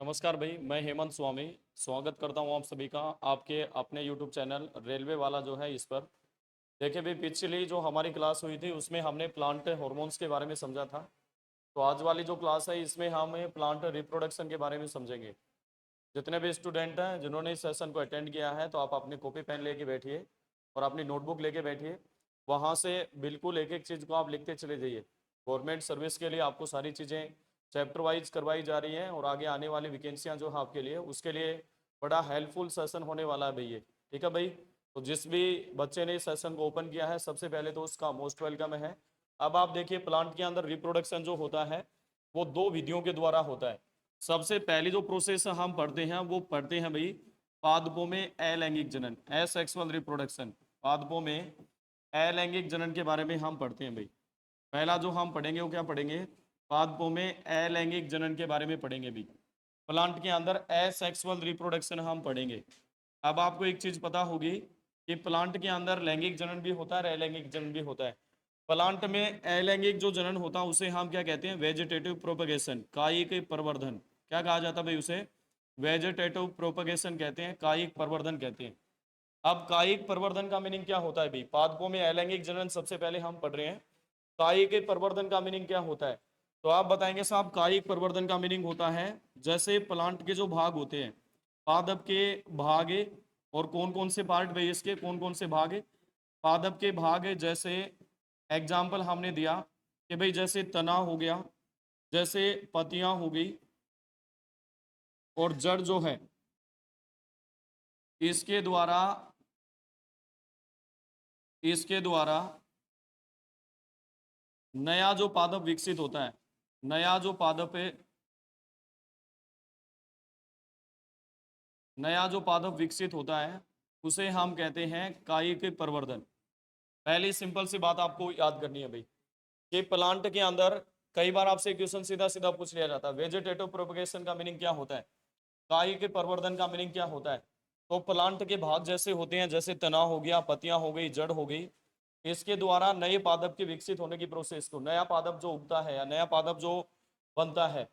नमस्कार भाई, मैं हेमंत स्वामी स्वागत करता हूं आप सभी का आपके अपने यूट्यूब चैनल रेलवे वाला जो है इस पर। देखिए भाई, पिछली जो हमारी क्लास हुई थी उसमें हमने प्लांट हार्मोन्स के बारे में समझा था। तो आज वाली जो क्लास है इसमें हम प्लांट रिप्रोडक्शन के बारे में समझेंगे। जितने भी स्टूडेंट हैं जिन्होंने इस सेशन को अटेंड किया है तो आप अपनी कॉपी पेन लेके बैठिए और अपनी नोटबुक लेके बैठिए। वहाँ से बिल्कुल एक एक चीज़ को आप लिखते चले जाइए। गवर्नमेंट सर्विस के लिए आपको सारी चीज़ें चैप्टर वाइज करवाई जा रही हैं और आगे आने वाली वैकेंसियाँ जो है आपके लिए उसके लिए बड़ा हेल्पफुल सेशन होने वाला है भैया। ठीक है भाई। तो जिस भी बच्चे ने इस सेशन को ओपन किया है सबसे पहले तो उसका मोस्ट वेलकम है। अब आप देखिए, प्लांट के अंदर रिप्रोडक्शन जो होता है वो दो विधियों के द्वारा होता है। सबसे पहली जो प्रोसेस हम पढ़ते हैं वो पढ़ते हैं भाई पादपों में अलैंगिक जनन, एसेक्सुअल रिप्रोडक्शन। पादपों में अलैंगिक जनन के बारे में हम पढ़ते हैं भाई। पहला जो हम पढ़ेंगे वो क्या पढ़ेंगे? पादपों में अलैंगिक जनन के बारे में पढ़ेंगे भी। प्लांट के अंदर एसेक्सुअल रिप्रोडक्शन हम पढ़ेंगे। अब आपको एक चीज पता होगी कि प्लांट के अंदर लैंगिक जनन भी होता है और अलैंगिक जनन भी होता है। प्लांट में अलैंगिक जो जनन होता है उसे हम क्या कहते हैं? वेजिटेटिव प्रोपगेशन, कायिक प्रवर्धन। क्या कहा जाता है भाई उसे? वेजिटेटिव प्रोपगेशन कहते हैं, कायिक प्रवर्धन कहते हैं। अब कायिक प्रवर्धन का मीनिंग क्या होता है भाई? पादपों में अलैंगिक जनन सबसे पहले हम पढ़ रहे हैं। कायिक प्रवर्धन का मीनिंग क्या होता है? तो आप बताएंगे साहब। कायिक प्रवर्धन का मीनिंग होता है जैसे प्लांट के जो भाग होते हैं, पादप के भाग, और कौन कौन से पार्ट भाई इसके, कौन कौन से भाग? पादप के भाग जैसे एग्जाम्पल हमने दिया कि भाई जैसे तना हो गया, जैसे पत्तियां हो गई, और जड़ जो है इसके द्वारा इसके द्वारा नया जो पादप विकसित होता है, नया जो पादप है, नया जो पादप विकसित होता है उसे हम कहते हैं कायिक प्रवर्धन। पहली सिंपल सी बात आपको याद करनी है भाई कि प्लांट के अंदर कई बार आपसे क्वेश्चन सीधा सीधा पूछ लिया जाता है, वेजिटेटिव प्रोपगेशन का मीनिंग क्या होता है, कायिक प्रवर्धन का मीनिंग क्या होता है। तो प्लांट के भाग जैसे होते हैं, जैसे तना हो गया, पत्तियां हो गई, जड़ हो गई, इसके द्वारा नए पादप के विकसित होने की प्रोसेस को, नया पादप जो उगता है या नया पादप जो बनता है।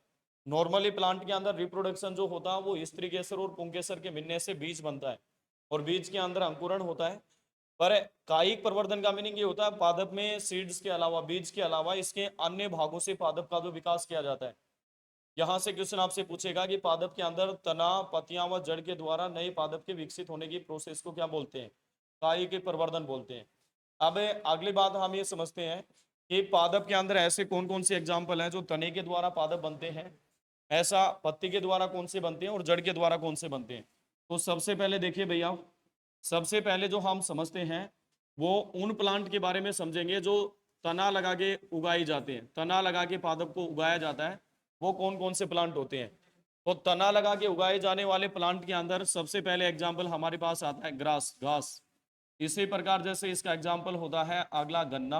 नॉर्मली प्लांट के अंदर रिप्रोडक्शन जो होता है वो स्त्री केसर और पुंकेसर के मिलने से बीज बनता है और बीज के अंदर अंकुरण होता है। पर कायिक प्रवर्धन का मीनिंग ये होता है पादप में सीड्स के अलावा, बीज के अलावा इसके अन्य भागों से पादप का जो विकास किया जाता है। यहां से क्वेश्चन आपसे पूछेगा कि पादप के अंदर तना, पत्तियां व जड़ के द्वारा नए पादप के विकसित होने की प्रोसेस को क्या बोलते हैं? कायिक प्रवर्धन बोलते हैं। अब अगली बात हम ये समझते हैं कि पादप के अंदर ऐसे कौन कौन से एग्जाम्पल हैं जो तने के द्वारा पादप बनते हैं, ऐसा पत्ती के द्वारा कौन से बनते हैं और जड़ के द्वारा कौन से बनते हैं। तो सबसे पहले देखिए भैया, सबसे पहले जो हम समझते हैं वो उन प्लांट के बारे में समझेंगे जो तना लगा के उगाई जाते हैं। तना लगा के पादप को उगाया जाता है, वो कौन कौन से प्लांट होते हैं? तो तना लगा के उगाए जाने वाले प्लांट के अंदर सबसे पहले एग्जाम्पल हमारे पास आता है ग्रास, घास। इसी प्रकार जैसे इसका एग्जाम्पल होता है अगला गन्ना,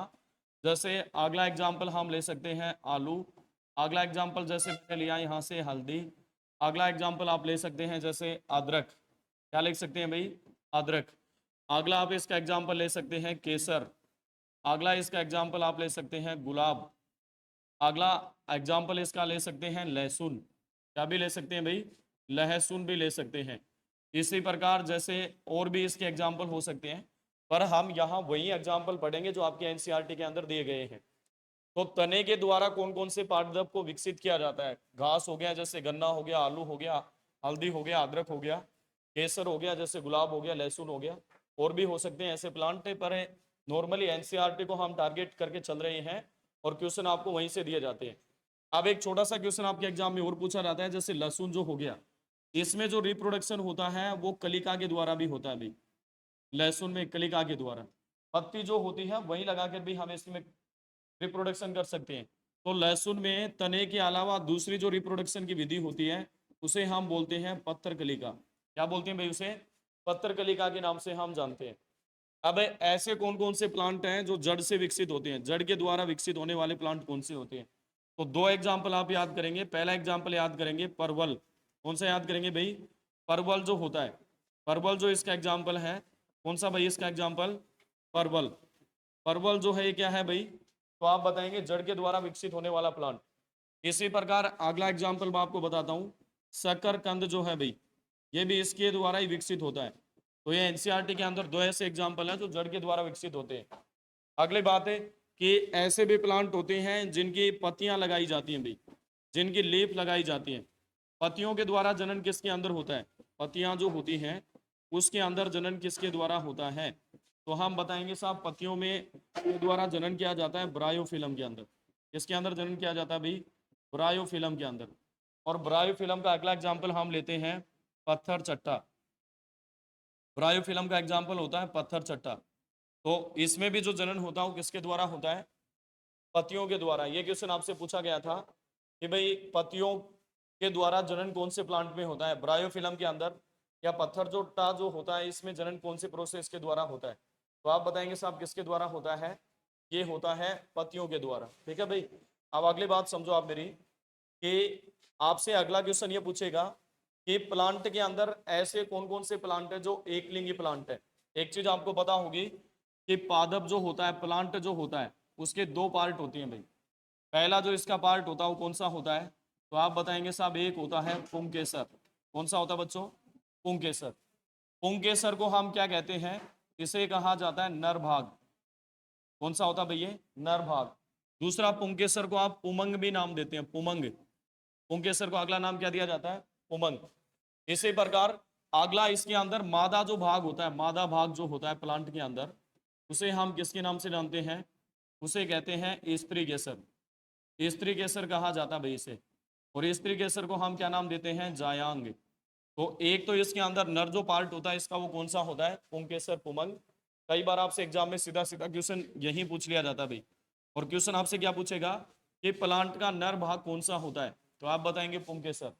जैसे अगला एग्जाम्पल हम ले सकते हैं आलू, अगला एग्जाम्पल जैसे मैंने लिया यहाँ से हल्दी, अगला एग्जाम्पल आप ले सकते हैं जैसे अदरक। क्या लिख सकते हैं भाई? अदरक। अगला आप इसका एग्जाम्पल ले सकते हैं केसर। अगला इसका एग्जाम्पल आप ले सकते हैं गुलाब। अगला एग्जाम्पल इसका ले सकते हैं लहसुन। क्या भी ले सकते हैं भाई? लहसुन भी ले सकते हैं। इसी प्रकार जैसे और भी इसके एग्जाम्पल हो सकते हैं, पर हम यहाँ वही एग्जाम्पल पढ़ेंगे जो आपके एनसीईआरटी के अंदर दिए गए हैं। तो तने के द्वारा कौन कौन से पादप को विकसित किया जाता है? घास हो गया जैसे गन्ना हो गया, आलू हो गया, हल्दी हो गया, अदरक हो गया, केसर हो गया जैसे गुलाब हो गया, लहसुन हो गया, और भी हो सकते हैं ऐसे प्लांट। पर नॉर्मली एनसीईआरटी को हम टारगेट करके चल रहे हैं और क्वेश्चन आपको वहीं से दिए जाते हैं। अब एक छोटा सा क्वेश्चन आपके एग्जाम में और पूछा जाता है, जैसे लहसुन जो हो गया, इसमें जो रिप्रोडक्शन होता है वो कलिका के द्वारा भी होता है भाई। लहसुन में कलिका के द्वारा पत्ती जो होती है वही लगाकर भी हम इसमें रिप्रोडक्शन कर सकते हैं। तो लहसुन में तने के अलावा दूसरी जो रिप्रोडक्शन की विधि होती है उसे हम बोलते हैं पत्थर कलिका। क्या बोलते हैं भाई उसे? पत्थर कलिका के नाम से हम जानते हैं। अब ऐसे कौन कौन से प्लांट हैं जो जड़ से विकसित होते हैं? जड़ के द्वारा विकसित होने वाले प्लांट कौन से होते हैं? तो दो एग्जाम्पल आप याद करेंगे। पहला एग्जाम्पल याद करेंगे परवल। कौन सा याद करेंगे भाई? परवल जो होता है, परवल जो इसका एग्जाम्पल है, कौन सा भाई इसका एग्जाम्पल? परवल। परवल जो है ये क्या है भाई? तो आप बताएंगे जड़ के द्वारा विकसित होने वाला प्लांट। इसी प्रकार अगला एग्जाम्पल मैं आपको बताता हूं, शकरकंद जो है भाई, ये भी इसके द्वारा ही विकसित होता है। तो ये एनसीईआरटी के अंदर दो ऐसे एग्जाम्पल हैं जो जड़ के द्वारा विकसित होते हैं। अगली बात है कि ऐसे भी प्लांट होते हैं जिनकी पत्तियां लगाई जाती हैं भाई, जिनकी लीफ लगाई जाती है। पत्तियों के द्वारा जनन किसके अंदर होता है? पत्तियां जो होती हैं उसके अंदर जनन किसके द्वारा होता है? तो हम बताएंगे साहब, पत्तियों में के द्वारा जनन किया जाता है ब्रायोफिलम के अंदर। किसके अंदर जनन किया जाता है भाई? ब्रायोफिलम के अंदर। और ब्रायोफिलम का अगला एग्जाम्पल हम लेते हैं पत्थर चट्टा। ब्रायोफिलम का एग्जाम्पल होता है पत्थर चट्टा। तो इसमें भी जो जनन होता है वो किसके द्वारा होता है? पत्तियों के द्वारा। ये क्वेश्चन आपसे पूछा गया था कि भाई पत्तियों के द्वारा जनन कौन से प्लांट में होता है, ब्रायोफिलम के अंदर या पत्थर चट्टा जो होता है इसमें जनन कौन से प्रोसेस के द्वारा होता है? तो आप बताएंगे साहब किसके द्वारा होता है? ये होता है पत्तियों के द्वारा। ठीक है भाई। अब अगली बात समझो आप मेरी, कि आपसे अगला क्वेश्चन ये पूछेगा कि प्लांट के अंदर ऐसे कौन कौन से प्लांट है जो एक लिंगी प्लांट है। एक चीज आपको पता होगी कि पादप जो होता है, प्लांट जो होता है, उसके दो पार्ट होती हैं भाई। पहला जो इसका पार्ट होता है वो कौन सा होता है? तो आप बताएंगे साहब एक होता है पुंकेसर। कौन सा होता है बच्चों? पुंकेसर। पुंकेसर को हम क्या कहते हैं? इसे कहा जाता है नर भाग। कौन सा होता है भैया? नर भाग। दूसरा पुंकेसर को आप पुमंग भी नाम देते हैं, पुमंग। पुंकेसर को अगला नाम क्या दिया जाता है? पुमंग। इसी प्रकार अगला इसके अंदर मादा जो भाग होता है, मादा भाग जो होता है प्लांट के अंदर, उसे हम किसके नाम से जानते हैं? उसे कहते हैं स्त्री केसर। स्त्री केसर कहा जाता है भाई इसे। और स्त्री केसर को हम क्या नाम देते हैं? जायांग। तो एक तो इसके अंदर नर जो पार्ट होता है इसका वो कौन सा होता है? पुंकेसर, पुमंग। कई बार आपसे एग्जाम में सीधा सीधा क्वेश्चन यही पूछ लिया जाता है भाई। और क्वेश्चन आपसे क्या पूछेगा कि प्लांट का नर भाग कौन सा होता है? तो आप बताएंगे पुंकेसर।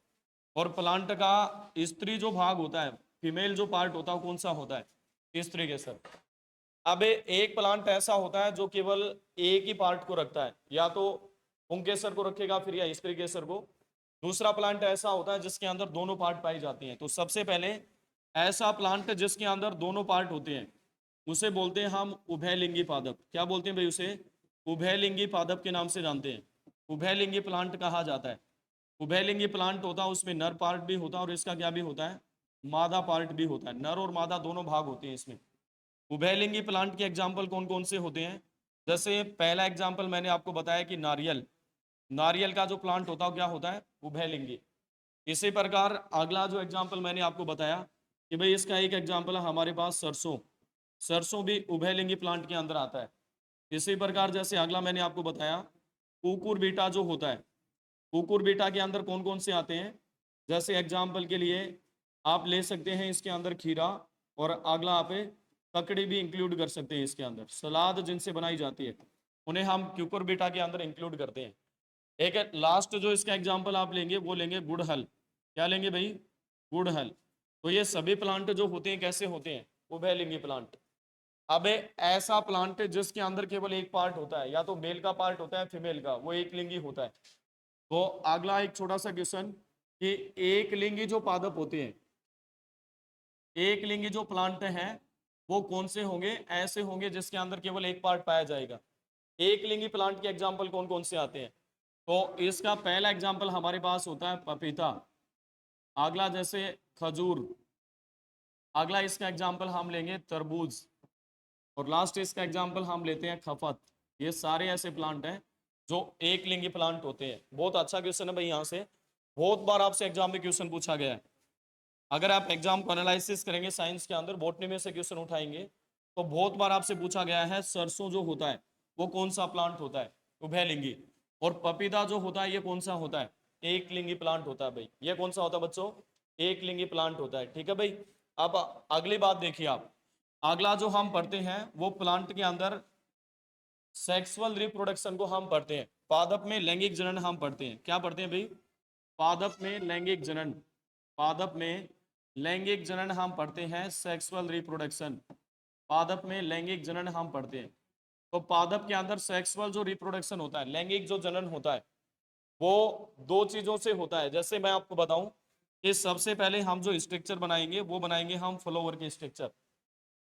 और प्लांट का स्त्री जो भाग होता है, फीमेल जो पार्ट होता है वो कौन सा होता है? स्त्री केसर। अब एक प्लांट ऐसा होता है जो केवल एक ही पार्ट को रखता है, या तो पुंकेसर को रखेगा फिर या स्त्री केसर को। दूसरा प्लांट ऐसा होता है जिसके अंदर दोनों पार्ट पाई जाती हैं। तो सबसे पहले ऐसा प्लांट जिसके अंदर दोनों पार्ट होते हैं उसे बोलते हैं हम उभयलिंगी पादप। क्या बोलते हैं भाई उसे? उभयलिंगी पादप के नाम से जानते हैं। उभयलिंगी प्लांट कहा जाता है। उभयलिंगी प्लांट होता है उसमें नर पार्ट भी होता है और इसका क्या भी होता है? मादा पार्ट भी होता है। नर और मादा दोनों भाग होते हैं इसमें। उभयलिंगी प्लांट के एग्जाम्पल कौन कौन से होते हैं? जैसे पहला एग्जाम्पल मैंने आपको बताया कि नारियल। नारियल का जो प्लांट होता है क्या होता है? उभयलिंगी। इसी प्रकार अगला जो एग्जाम्पल मैंने आपको बताया कि भाई इसका एक एग्जाम्पल है हमारे पास सरसों। सरसों भी उभयलिंगी प्लांट के अंदर आता है। इसी प्रकार जैसे अगला मैंने आपको बताया कुकुर बीटा जो होता है, कुकुर बीटा के अंदर कौन कौन से आते हैं? जैसे एग्जाम्पल के लिए आप ले सकते हैं इसके अंदर खीरा, और अगला आप ककड़ी भी इंक्लूड कर सकते हैं इसके अंदर। सलाद जिनसे बनाई जाती है उन्हें हम कुकुर बीटा के अंदर इंक्लूड करते हैं। एक लास्ट जो इसका एग्जाम्पल आप लेंगे वो लेंगे गुड़हल। क्या लेंगे भाई? गुड़हल। तो ये सभी प्लांट जो होते हैं कैसे होते हैं? उभयलिंगी प्लांट। अब ऐसा प्लांट जिसके अंदर केवल एक पार्ट होता है, या तो मेल का पार्ट होता है फीमेल का, वो एक लिंगी होता है। तो अगला एक छोटा सा क्वेश्चन कि एक लिंगी जो पादप होते हैं, एक लिंगी जो प्लांट हैं वो कौन से होंगे? ऐसे होंगे जिसके अंदर केवल एक पार्ट पाया जाएगा। एक लिंगी प्लांट के एग्जाम्पल कौन कौन से आते हैं? तो इसका पहला एग्जाम्पल हमारे पास होता है पपीता। अगला जैसे खजूर। अगला इसका एग्जाम्पल हम लेंगे तरबूज। और लास्ट इसका एग्जाम्पल हम लेते हैं खफत। ये सारे ऐसे प्लांट हैं जो एक लिंगी प्लांट होते हैं। बहुत अच्छा क्वेश्चन है भाई, यहाँ से बहुत बार आपसे एग्जाम में क्वेश्चन पूछा गया है। अगर आप एग्जाम को एनालिसिस करेंगे साइंस के अंदर, बॉटनी में से क्वेश्चन उठाएंगे तो बहुत बार आपसे पूछा गया है सरसों जो होता है वो कौन सा प्लांट होता है? उभयलिंगी। और पपीता जो होता है ये कौन सा होता है? एक लिंगी प्लांट होता है भाई। ये कौन सा होता है बच्चों? एक लिंगी प्लांट होता है। ठीक है भाई। अब अगली बात देखिए आप, अगला जो हम पढ़ते हैं वो प्लांट के अंदर सेक्सुअल रिप्रोडक्शन को हम पढ़ते हैं। पादप में लैंगिक जनन हम पढ़ते हैं। क्या पढ़ते हैं भाई? पादप में लैंगिक जनन। पादप में लैंगिक जनन हम पढ़ते हैं, सेक्सुअल रिप्रोडक्शन। पादप में लैंगिक जनन हम पढ़ते हैं। तो पादप के अंदर सेक्सुअल जो रिप्रोडक्शन होता है, लैंगिक जो जनन होता है, वो दो चीजों से होता है। जैसे मैं आपको बताऊं कि सबसे पहले हम जो स्ट्रक्चर बनाएंगे वो बनाएंगे हम फ्लावर के स्ट्रक्चर।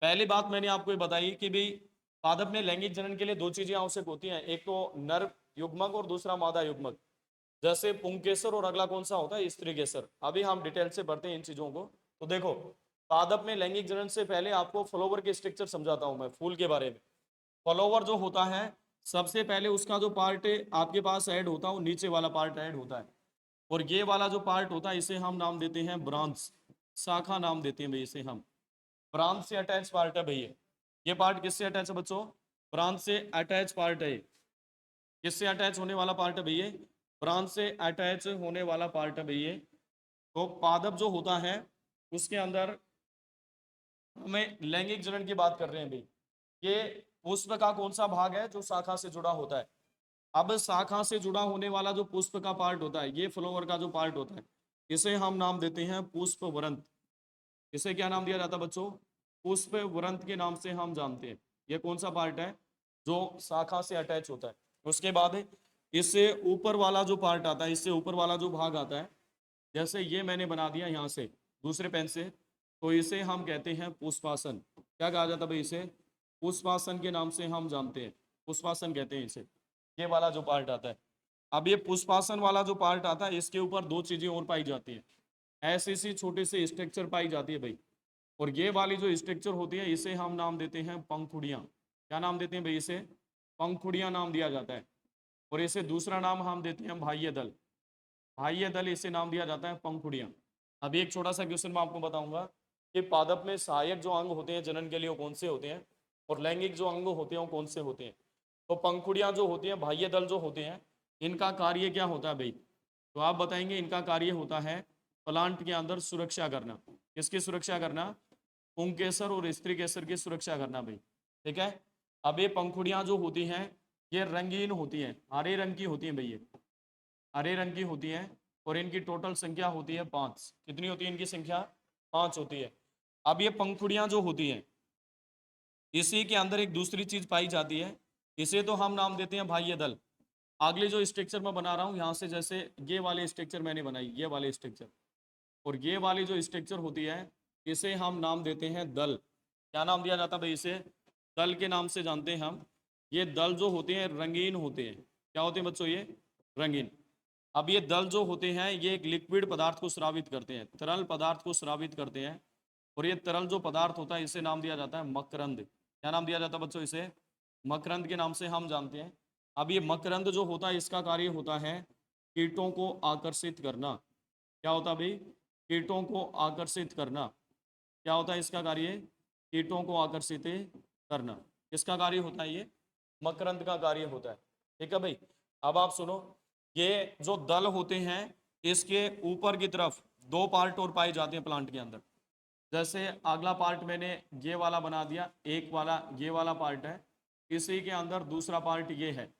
पहली बात मैंने आपको ये बताई कि भाई पादप में लैंगिक जनन के लिए दो चीजें आवश्यक होती हैं, एक तो नर युग्मक और दूसरा मादा युग्मक। जैसे पुंकेसर और अगला कौन सा होता है, स्त्रीकेसर। अभी हम डिटेल से बढ़ते हैं इन चीजों को। तो देखो, पादप में लैंगिक जनन से पहले आपको फ्लावर के स्ट्रक्चर समझाता हूं मैं, फूल के बारे में। फ्लावर जो होता है, सबसे पहले उसका जो पार्ट आपके पास ऐड होता है वो नीचे वाला पार्ट ऐड होता है, और ये वाला जो पार्ट होता है इसे हम नाम देते हैं ब्रांच, शाखा नाम देते हैं भाई इसे हम। ब्रांच से अटैच पार्ट है भैया, ये पार्ट किससे अटैच है बच्चों, ब्रांच से अटैच पार्ट है। किससे अटैच होने वाला पार्ट है भैया, ब्रांच से अटैच होने वाला पार्ट है भैया। तो पादप जो होता है उसके अंदर हमें लैंगिक जनन की बात कर रहे हैं भाई, ये पुष्प का कौन सा भाग है जो शाखा से जुड़ा होता है। अब शाखा से जुड़ा होने वाला जो पुष्प का पार्ट होता है, ये फ्लावर का जो पार्ट होता है, इसे हम नाम देते हैं पुष्प वृंत। इसे क्या नाम दिया जाता है बच्चों, पुष्प वृंत के नाम से हम जानते हैं। ये कौन सा पार्ट है जो शाखा से अटैच होता है। उसके बाद इससे ऊपर वाला जो पार्ट आता है, इससे ऊपर वाला जो भाग आता है, जैसे ये मैंने बना दिया यहाँ से दूसरे पेन से, तो इसे हम कहते हैं पुष्पासन। क्या कहा जाता है भाई इसे, पुष्पासन के नाम से हम जानते हैं, पुष्पासन कहते हैं इसे, ये वाला जो पार्ट आता है। अब ये पुष्पासन वाला जो पार्ट आता है, इसके ऊपर दो चीजें और पाई जाती है, ऐसी सी छोटे से स्ट्रक्चर पाई जाती है भाई। और ये वाली जो स्ट्रक्चर होती है इसे हम नाम देते हैं पंखुड़ियाँ। क्या नाम देते हैं भाई इसे, पंखुड़ियाँ नाम दिया जाता है। और इसे दूसरा नाम हम देते हैं बाह्य दल, बाह्य दल इसे नाम दिया जाता है पंखुड़ियाँ। अभी एक छोटा सा क्वेश्चन मैं आपको बताऊंगा कि पादप में सहायक जो अंग होते हैं जनन के लिए वो कौन से होते हैं, और लैंगिक जो अंग होते हैं वो कौन से होते हैं। तो पंखुड़ियाँ जो होती हैं, बाह्य दल जो होते हैं, इनका कार्य क्या होता है भाई, तो आप बताएंगे इनका कार्य होता है प्लांट के अंदर सुरक्षा करना। किसकी सुरक्षा करना, पुंकेसर और स्त्रीकेसर की सुरक्षा करना भाई, ठीक है। अब ये पंखुड़ियाँ जो होती हैं ये रंगीन होती हैं, हरे रंग की होती हैं भैया, हरे रंग की होती हैं, और इनकी टोटल संख्या होती है 5। कितनी होती है इनकी संख्या, 5 होती है। अब ये पंखुड़ियाँ जो होती हैं, इसी के अंदर एक दूसरी चीज पाई जाती है, इसे तो हम नाम देते हैं बाह्य दल। अगले जो स्ट्रक्चर मैं बना रहा हूँ यहाँ से, जैसे ये वाले स्ट्रक्चर मैंने बनाई, ये वाले स्ट्रक्चर, और ये वाली जो स्ट्रक्चर होती है इसे हम नाम देते हैं दल। क्या नाम दिया जाता है भाई इसे, दल के नाम से जानते हैं हम। ये दल जो होते हैं रंगीन होते हैं। क्या होते हैं बच्चों, ये रंगीन। अब ये दल जो होते हैं ये एक लिक्विड पदार्थ को स्रावित करते हैं, तरल पदार्थ को स्रावित करते हैं, और ये तरल जो पदार्थ होता है इसे नाम दिया जाता है मकरंद। क्या नाम दिया जाता है बच्चों इसे, मकरंद के नाम से हम जानते हैं। अब ये मकरंद जो होता है इसका कार्य होता है कीटों को आकर्षित करना। क्या होता है भाई, कीटों को आकर्षित करना। क्या होता है इसका कार्य, कीटों को आकर्षित करना। किसका कार्य होता है ये, मकरंद का कार्य होता है, ठीक है भाई। अब आप सुनो, ये जो दल होते हैं इसके ऊपर की तरफ दो पार्ट और पाए जाते हैं प्लांट के अंदर। जैसे अगला पार्ट मैंने ये वाला बना दिया, एक वाला ये वाला पार्ट है, इसी के अंदर दूसरा पार्ट ये है।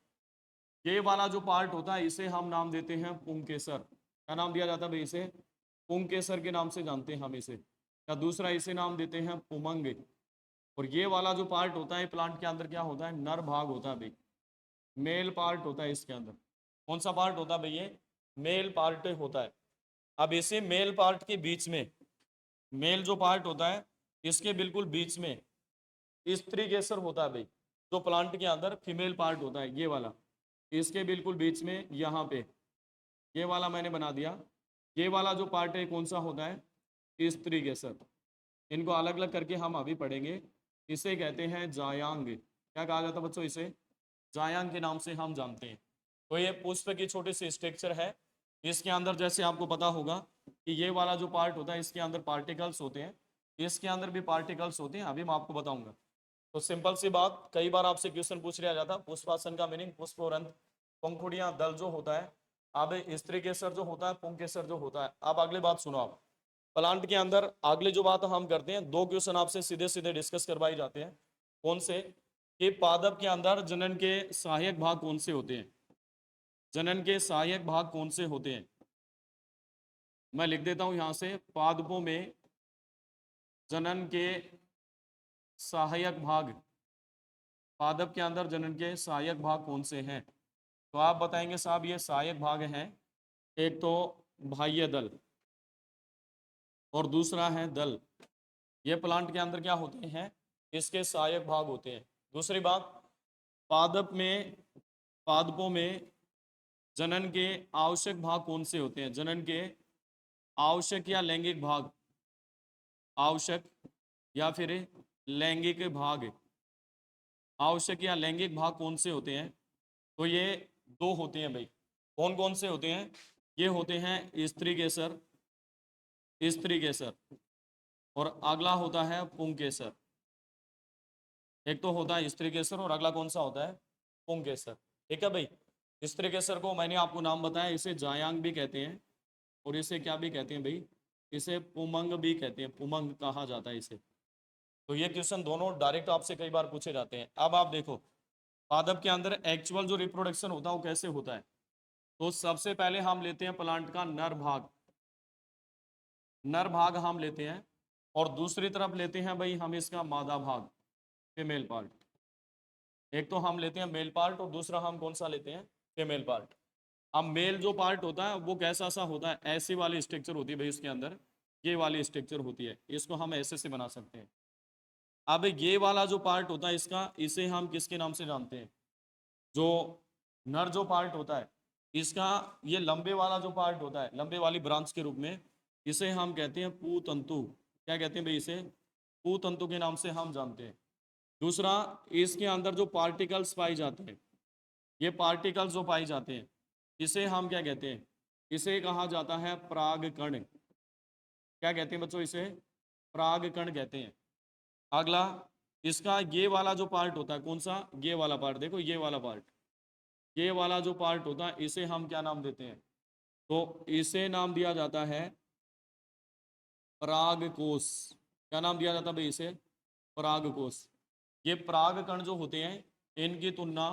ये वाला जो पार्ट होता है इसे हम नाम देते हैं पुंकेसर। क्या नाम दिया जाता है भाई इसे, पुंकेसर के नाम से जानते हैं हम इसे। या दूसरा इसे नाम देते हैं पुमंग। और ये वाला जो पार्ट होता है प्लांट के अंदर क्या होता है, नर भाग होता है भाई, मेल पार्ट होता है इसके अंदर। कौन सा पार्ट होता है भाई ये, मेल पार्ट होता है। अब इसे मेल पार्ट के बीच में, मेल जो पार्ट होता है इसके बिल्कुल बीच में स्त्रीकेसर होता है भाई, जो प्लांट के अंदर फीमेल पार्ट होता है ये वाला, इसके बिल्कुल बीच में यहाँ पे ये वाला मैंने बना दिया। ये वाला जो पार्ट है कौन सा होता है, स्त्रीकेसर। इनको अलग अलग करके हम अभी पढ़ेंगे। इसे कहते हैं जायांग। क्या कहा जाता है बच्चों इसे, जायांग के नाम से हम जानते हैं। तो ये पुष्प की छोटी सी स्ट्रक्चर है, इसके अंदर जैसे आपको पता होगा कि ये वाला जो पार्ट होता है इसके अंदर पार्टिकल्स होते हैं, इसके अंदर भी पार्टिकल्स होते हैं, अभी मैं आपको बताऊंगा। तो सिंपल सी बात, कई बार आपसे क्वेश्चन पूछ लिया जाता, पुष्पासन का मीनिंग पुष्प और अंत, पंखुड़ियां दल जो होता है। अब स्त्रीकेसर जो होता है, पुंकेसर जो होता है। अब अगली बात सुनो आप, प्लांट के अंदर अगले जो बात हम करते हैं, दो क्वेश्चन आपसे सीधे सीधे डिस्कस करवाए जाते हैं। कौन से, कि पादप के अंदर जनन के सहायक भाग कौन से होते हैं, जनन के सहायक भाग कौन से होते हैं। मैं लिख देता हूं यहां से, पादपों में जनन के सहायक भाग, पादप के अंदर जनन के सहायक भाग कौन से हैं। तो आप बताएंगे साहब ये सहायक भाग हैं, एक तो बाह्य दल और दूसरा है दल। ये प्लांट के अंदर क्या होते हैं, इसके सहायक भाग होते हैं। दूसरी बात, पादप में, पादपों में जनन के आवश्यक भाग कौन से होते हैं? जनन के आवश्यक या लैंगिक भाग, आवश्यक या फिर लैंगिक भाग, आवश्यक या लैंगिक भाग कौन से होते हैं? तो ये दो होते हैं भाई। कौन कौन से होते हैं? ये होते हैं स्त्री केसर, स्त्री केसर, और अगला होता है पुंकेसर। एक तो होता है स्त्री केसर और अगला कौन सा होता है? पुंकेसर। ठीक है भाई। स्त्री केसर को मैंने आपको नाम बताया, इसे जायांग भी कहते हैं और इसे क्या भी कहते हैं भाई? इसे पुमंग भी कहते हैं, पुमंग कहा जाता है इसे। तो ये क्वेश्चन दोनों डायरेक्ट आपसे कई बार पूछे जाते हैं। अब आप देखो पादप के अंदर एक्चुअल जो रिप्रोडक्शन होता है वो कैसे होता है। तो सबसे पहले हम लेते हैं प्लांट का नर भाग, नर भाग हम लेते हैं, और दूसरी तरफ लेते हैं भाई हम इसका मादा भाग, फीमेल पार्ट। एक तो हम लेते हैं मेल पार्ट और दूसरा हम कौन सा लेते हैं? Female part. अब मेल जो पार्ट होता है वो कैसा सा होता है? ऐसी वाली स्ट्रक्चर होती है भाई उसके अंदर, ये वाली स्ट्रक्चर होती है, इसको हम ऐसे से बना सकते हैं। अब ये वाला जो पार्ट होता है इसका, इसे हम किसके नाम से जानते हैं? जो नर जो पार्ट होता है इसका, ये लंबे वाला जो पार्ट होता है, लंबे वाली ब्रांच के रूप में, इसे हम कहते हैं पूतंतु। क्या कहते हैं भाई? इसे पूतंतु के नाम से हम जानते हैं। दूसरा, इसके अंदर जो पार्टिकल्स पाए जाते हैं, ये पार्टिकल्स जो पाए जाते हैं, इसे हम क्या कहते हैं? इसे कहा जाता है परागकण। क्या कहते हैं बच्चों? इसे परागकण कहते हैं। अगला, इसका ये वाला जो पार्ट होता है, कौन सा? ये वाला पार्ट, देखो ये वाला पार्ट, ये वाला जो पार्ट होता है इसे हम क्या नाम देते हैं? तो इसे नाम दिया जाता है परागकोश। क्या नाम दिया जाता है भाई इसे? परागकोश। ये परागकण जो होते हैं इनकी तुलना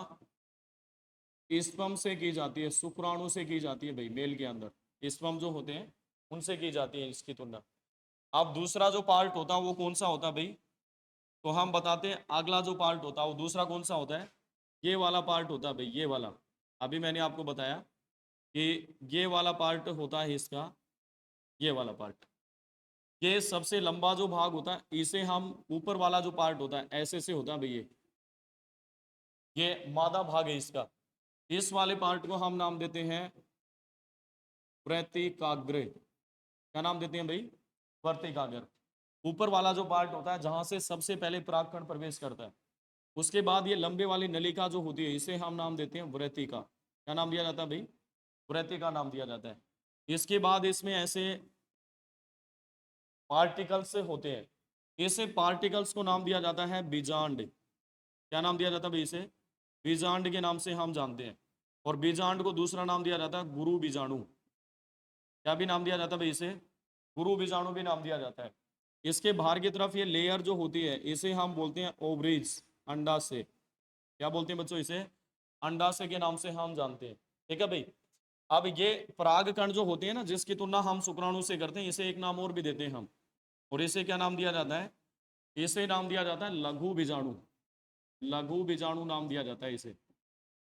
स्पर्म से की जाती है, शुक्राणु से की जाती है भाई। मेल के अंदर स्पर्म जो होते हैं उनसे की जाती है इसकी तुलना। अब दूसरा जो पार्ट होता है वो कौन सा होता है भाई? तो हम बताते हैं अगला जो पार्ट होता है वो दूसरा कौन सा होता है? ये वाला पार्ट होता है भाई, ये वाला। अभी मैंने आपको बताया कि ये वाला पार्ट होता है इसका, ये वाला पार्ट, ये सबसे लंबा जो भाग होता है इसे हम, ऊपर वाला जो पार्ट होता है ऐसे से होता है भाई, ये मादा भाग है इसका। इस वाले पार्ट को हम नाम देते हैं वर्तिकाग्र। क्या नाम देते हैं भाई? वर्तिकाग्र। ऊपर वाला जो पार्ट होता है जहां से सबसे पहले परागकण प्रवेश करता है, उसके बाद ये लंबे वाली नलिका जो होती है इसे हम नाम देते हैं वृत्तिका। क्या नाम दिया जाता है भाई? वृत्तिका नाम दिया जाता है। इसके बाद इसमें ऐसे पार्टिकल्स होते हैं, इसे पार्टिकल्स को नाम दिया जाता है बीजांड। क्या नाम दिया जाता है भाई? इसे बीजांड के नाम से हम जानते हैं। और बीजांड को दूसरा नाम दिया जाता है गुरु बीजाणु। क्या भी नाम दिया जाता है भाई इसे? गुरु बीजाणु भी नाम दिया जाता है। इसके बाहर की तरफ ये लेयर जो होती है इसे हम बोलते हैं ओवरीज, अंडाशय। क्या बोलते हैं बच्चों? इसे अंडाशय के नाम से हम जानते हैं। ठीक है भाई। अब ये परागकण जो होते हैं ना, जिसकी तुलना हम शुक्राणु से करते हैं, इसे एक नाम और भी देते हैं हम, और इसे क्या नाम दिया जाता है? इसे नाम दिया जाता है लघु बीजाणु। लघु बीजाणु नाम दिया जाता है इसे,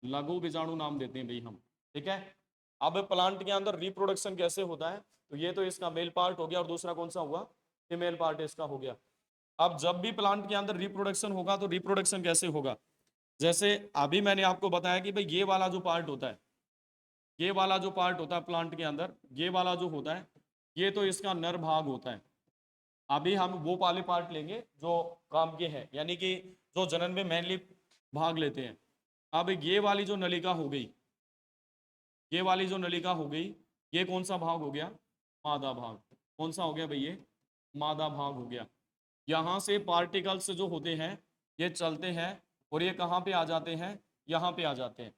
लघु बीजाणु नाम देते हैं भाई हम। ठीक है। अब प्लांट के अंदर रिप्रोडक्शन कैसे होता है? तो ये तो इसका मेल पार्ट हो गया, और दूसरा कौन सा हुआ? फीमेल पार्ट इसका हो गया। अब जब भी प्लांट के अंदर रिप्रोडक्शन होगा तो रिप्रोडक्शन कैसे होगा? जैसे अभी मैंने आपको बताया कि भाई ये वाला जो पार्ट होता है, ये वाला जो पार्ट होता है प्लांट के अंदर, ये वाला जो होता है ये तो इसका नर भाग होता है। अभी हम वो वाले पार्ट लेंगे जो काम के हैं, यानी कि जो जनन में मेनली भाग लेते हैं। अब ये वाली जो नलिका हो गई, ये वाली जो नलिका हो गई, ये कौन सा भाग हो गया? मादा भाग। कौन सा हो गया भाई? ये मादा भाग हो गया। यहाँ से पार्टिकल्स जो होते हैं ये चलते हैं और ये कहाँ पे आ जाते हैं? यहाँ पे आ जाते हैं,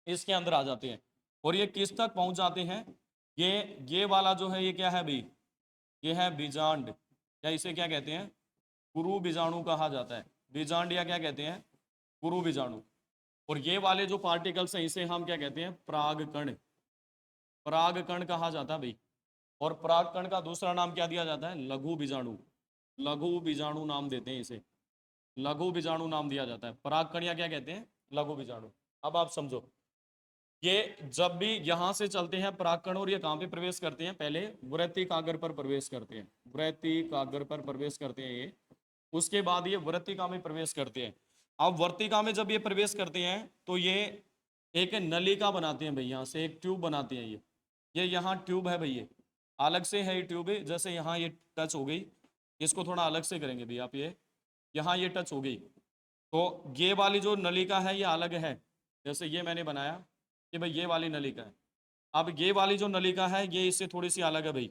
इसके अंदर आ जाते हैं, और ये किस तक पहुंच जाते हैं? ये वाला जो है ये क्या है भाई? ये है बीजांड, या इसे क्या कहते हैं? गुरु बीजाणु कहा जाता है। बीजांड या क्या कहते हैं? गुरु बीजाणु। और ये वाले जो पार्टिकल्स हैं इसे हम क्या कहते हैं? परागकण। परागकण कहा जाता है भाई। और परागकण का दूसरा नाम क्या दिया जाता है? लघु बीजाणु। लघु बीजाणु नाम देते हैं इसे, लघु बीजाणु नाम दिया जाता है। परागकण या क्या कहते हैं? लघु बीजाणु। अब आप समझो, ये जब भी यहाँ से चलते हैं परागकण, और ये कहाँ पे प्रवेश करते हैं? पहले वृत्तिकाग्र पर प्रवेश करते हैं, वृत्तिकाग्र पर प्रवेश करते हैं ये। उसके बाद ये वर्तिका में प्रवेश करते हैं। अब वर्तिका में जब ये प्रवेश करते हैं तो ये एक नलिका बनाते हैं भाई, यहाँ से एक ट्यूब बनाते हैं ये यहाँ ट्यूब है भाई, ये अलग से है ये ट्यूब है। जैसे यहाँ ये टच हो गई, इसको थोड़ा अलग से करेंगे भाई आप, ये यहाँ ये टच हो गई, तो ये वाली जो नलिका है ये अलग है। जैसे ये मैंने बनाया कि भाई ये वाली नलिका है, अब ये वाली जो नलिका है ये इससे थोड़ी सी अलग है भाई,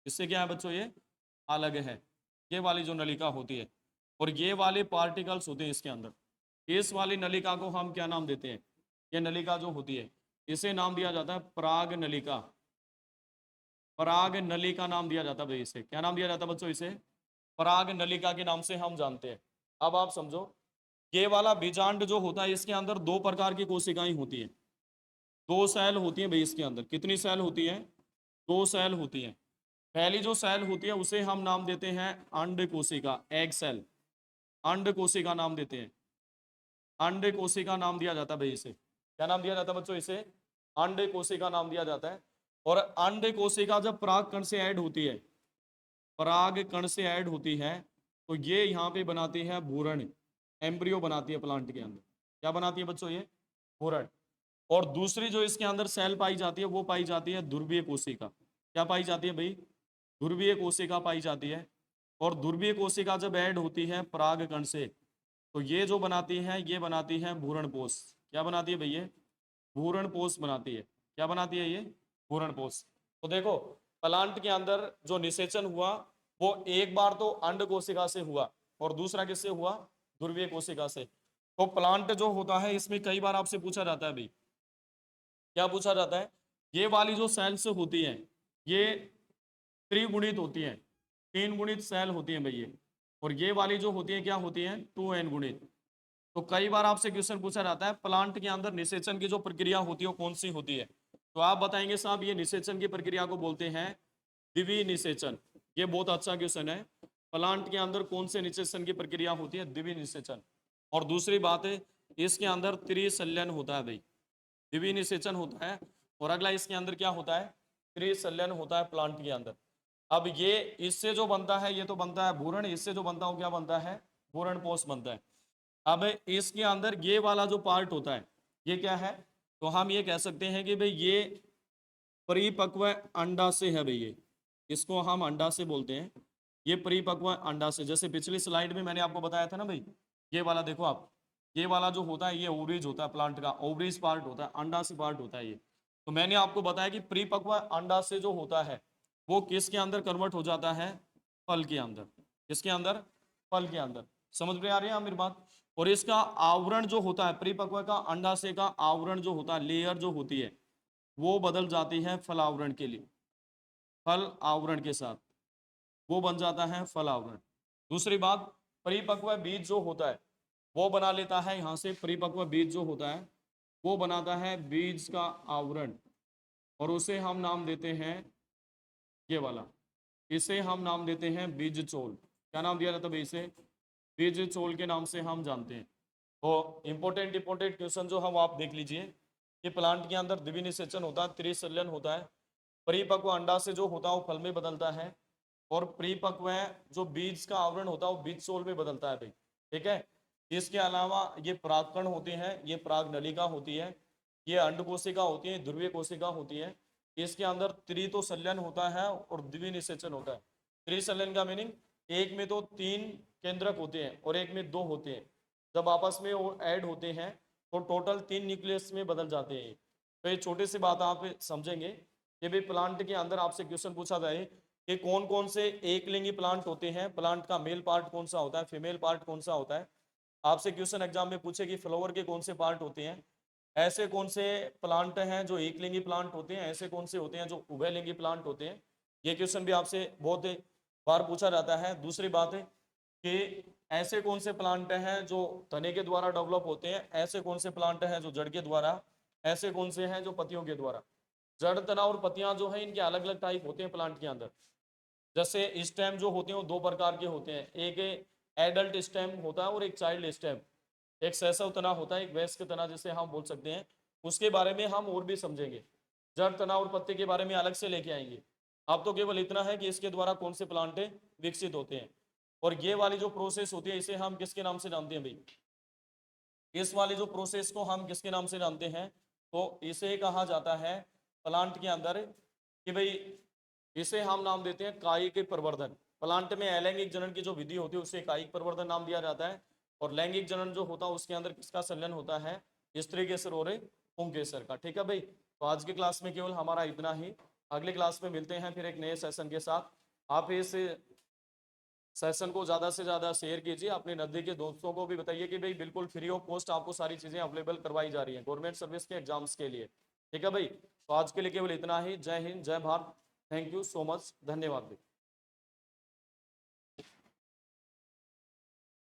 इससे क्या है बच्चों, ये अलग है, ये वाली जो नलिका होती है, और ये वाले पार्टिकल्स होते हैं इसके अंदर। इस वाली नलिका को हम क्या नाम देते हैं, ये नलिका जो होती है इसे नाम दिया जाता है पराग नलिका। पराग नलिका नाम दिया जाता है भाई, इसे क्या नाम दिया जाता है बच्चों, इसे पराग नलिका के नाम से हम जानते हैं। अब आप समझो, ये वाला बीजांड जो होता है इसके अंदर दो प्रकार की कोशिकाएं होती हैं, दो सेल होती हैं भाई इसके अंदर। कितनी सेल होती है, दो सेल होती हैं। पहली जो सेल होती है उसे हम नाम देते हैं अंड कोशिका, एग सेल, अंड कोशिका नाम देते हैं, अंड कोशिका नाम दिया जाता है भाई इसे। क्या नाम दिया जाता है बच्चों, इसे अंड कोशिका नाम दिया जाता है। और अंड कोशिका जब पराग कण से ऐड होती है, पराग कण से ऐड होती है, तो ये यहाँ पे बनाती है भूरण, एम्ब्रियो बनाती है प्लांट के अंदर। क्या बनाती है बच्चों, ये भूरण। और दूसरी जो इसके अंदर सेल पाई जाती है वो पाई जाती है ध्रुवीय कोशिका। क्या पाई जाती है भाई, ध्रुवीय कोशिका पाई जाती है। और ध्रुवीय कोशिका जब ऐड होती है पराग कण से, तो ये जो बनाती है ये बनाती है भूरण पोष। क्या बनाती है भैया, भूरण पोष बनाती है। क्या बनाती है ये, भूरण पोष। तो देखो प्लांट के अंदर जो निषेचन हुआ वो एक बार तो अंड कोशिका से हुआ और दूसरा किससे हुआ, ध्रुवीय कोशिका से। तो प्लांट जो होता है इसमें कई बार आपसे पूछा जाता है भाई, क्या पूछा जाता है, ये वाली जो सेल्स होती है ये त्रिगुणित होती है, तीन गुणित सेल होती है भाई ये। और ये वाली जो होती है क्या होती है, 2n गुणित। तो कई बार आपसे क्वेश्चन पूछा जाता है प्लांट के अंदर निषेचन की जो प्रक्रिया होती है वो कौन सी होती है, तो आप बताएंगे साहब ये निषेचन की प्रक्रिया को बोलते हैं द्विवीय निषेचन। ये बहुत अच्छा क्वेश्चन है, प्लांट के अंदर कौन से निषेचन की प्रक्रिया होती है, द्विवीय निषेचन। और दूसरी बात है इसके अंदर त्रिसंलयन होता है भाई, द्विवीय निषेचन होता है। और अगला इसके अंदर क्या होता है, त्रिसंलयन होता है प्लांट के अंदर। अब ये इससे जो बनता है ये तो बनता है भूरण, इससे जो बनता है क्या बनता है, भूरण पोष बनता है। अब इसके अंदर ये वाला जो पार्ट होता है ये क्या है, तो हम ये कह सकते हैं कि भाई ये परिपक्व अंडाशय है भाई, ये इसको हम अंडाशय बोलते हैं। ये परिपक्व अंडाशय, जैसे पिछली स्लाइड में मैंने आपको बताया था ना भाई, ये वाला देखो आप, ये वाला जो होता है ये ओवरीज होता है प्लांट का, ओवरीज पार्ट होता है, अंडाशय पार्ट होता है ये। तो मैंने आपको बताया कि परिपक्व अंडाशय जो होता है वो किसके अंदर कन्वर्ट हो जाता है, फल के अंदर। किसके अंदर, फल के अंदर। समझ में आ रही है मेरी बात। और इसका आवरण जो होता है, परिपक्व का अंडाशय का आवरण जो होता है, लेयर जो होती है वो बदल जाती है फल आवरण के लिए, फल आवरण के साथ वो बन जाता है फल आवरण। दूसरी बात, परिपक्व बीज जो होता है वो बना लेता है यहाँ से, परिपक्व बीज जो होता है वो बनाता है बीज का आवरण, और उसे हम नाम देते हैं ये वाला, इसे हम नाम देते हैं बीज चोल। क्या नाम दिया जाता है इसे, बीज चोल के नाम से हम जानते हैं। तो इंपॉर्टेंट इंपॉर्टेंट क्वेश्चन जो हम आप देख लीजिए कि प्लांट के अंदर द्विवीय निषेचन होता है, त्रिसंलयन होता है, परिपक्व अंडा से जो होता है वो फल में बदलता है, और परिपक्व जो बीज का आवरण होता है वो बीज सोल में बदलता है भाई। ठीक है, इसके अलावा ये परागकण होते हैं, ये पराग नलिका होती है, ये अंड कोशिका होती है, ध्रुवीय कोशिका होती है। इसके अंदर त्रितोसंलयन होता है और द्विवीय निषेचन होता है। त्रिसंलयन का मीनिंग एक में तो 3 केंद्रक होते हैं और एक में 2 होते हैं, जब आपस में वो ऐड होते हैं तो टोटल 3 न्यूक्लियस में बदल जाते हैं। तो ये छोटी सी बात आप समझेंगे कि भाई प्लांट के अंदर आपसे क्वेश्चन पूछा जाए कि कौन कौन से एक लिंगी प्लांट होते हैं, प्लांट का मेल पार्ट कौन सा होता है, फीमेल पार्ट कौन सा होता है। आपसे क्वेश्चन एग्जाम में पूछे कि फ्लावर के कौन से पार्ट होते हैं, ऐसे कौन से प्लांट हैं जो एक लिंगी प्लांट होते हैं, ऐसे कौन से होते हैं जो उभयलिंगी प्लांट होते हैं। ये क्वेश्चन भी आपसे बहुत बार पूछा जाता है। दूसरी बात है कि ऐसे कौन से प्लांट हैं जो तने के द्वारा डेवलप होते हैं, ऐसे कौन से प्लांट हैं जो जड़ के द्वारा, ऐसे कौन से हैं जो पत्तियों के द्वारा। जड़, तना और पत्तियां जो है इनके अलग अलग टाइप होते हैं प्लांट के अंदर। जैसे स्टेम जो होते हैं वो 2 प्रकार के होते हैं, एक एडल्ट स्टेम होता है और एक चाइल्ड स्टेम। एक शैशव तना होता है, एक वयस्क तना जिसे हम बोल सकते हैं। उसके बारे में हम और भी समझेंगे, जड़, तना और पत्ते के बारे में अलग से लेके आएंगे। अब तो केवल इतना है कि इसके द्वारा कौन से प्लांट विकसित होते हैं। और ये वाली जो प्रोसेस होती है इसे हम किसके नाम से जानते हैं भाई, इस वाली जो प्रोसेस को हम किसके नाम से जानते हैं, तो इसे कहा जाता है प्लांट के अंदर कि भाई इसे हम नाम देते हैं कायिक प्रवर्धन। प्लांट में अलैंगिक जनन की जो विधि होती है उसे कायिक प्रवर्धन नाम दिया जाता है, और लैंगिक जनन जो होता है उसके अंदर किसका संलयन होता है, स्त्री केसर और पुंकेसर का। ठीक है भाई, तो आज की क्लास में केवल हमारा इतना ही। अगले क्लास में मिलते हैं फिर एक नए सेशन के साथ। आप इस सेशन को ज़्यादा से ज़्यादा शेयर कीजिए, अपने नज़दीक के दोस्तों को भी बताइए कि भाई बिल्कुल फ्री ऑफ कॉस्ट आपको सारी चीज़ें अवेलेबल करवाई जा रही हैं गवर्नमेंट सर्विस के एग्जाम्स के लिए। ठीक है भाई, तो आज के लिए केवल इतना ही। जय हिंद, जय Bharat, thank you so much, धन्यवाद भाई।